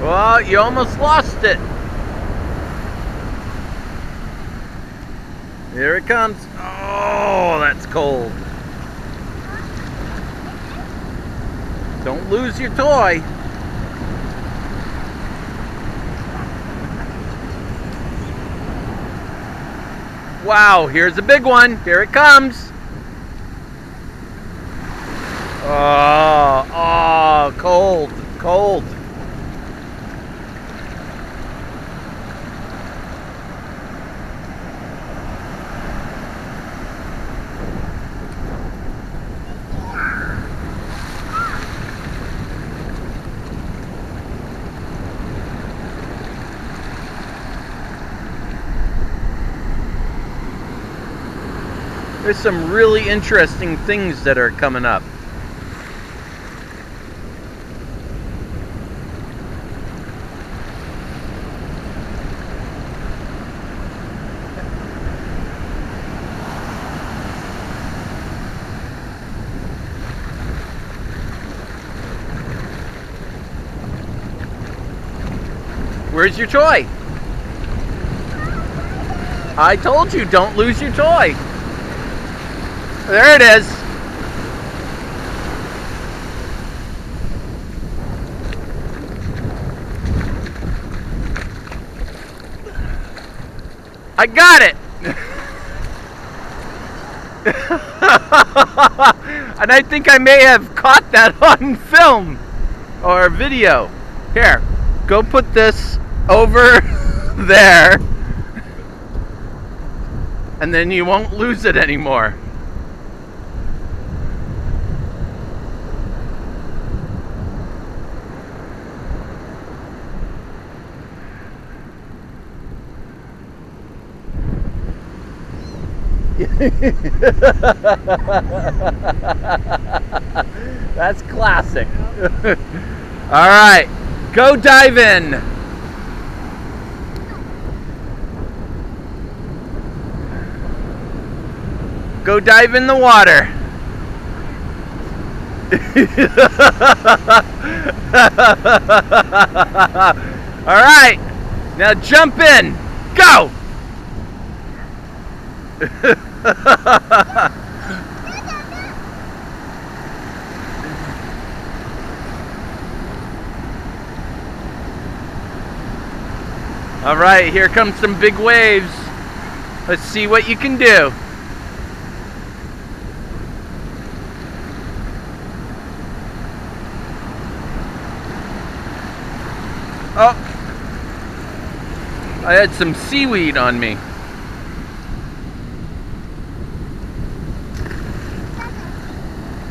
Well, you almost lost it. Here it comes. Oh, that's cold. Don't lose your toy. Wow, here's a big one. Here it comes. Oh, cold, cold. There's some really interesting things that are coming up. Where's your toy? I told you, don't lose your toy. There it is. I got it. And I think I may have caught that on film or video. Here, go put this over there, and then you won't lose it anymore. That's classic. All right, go dive in. Go dive in the water. All right, now jump in. Go. All right, here comes some big waves. Let's see what you can do. Oh, I had some seaweed on me.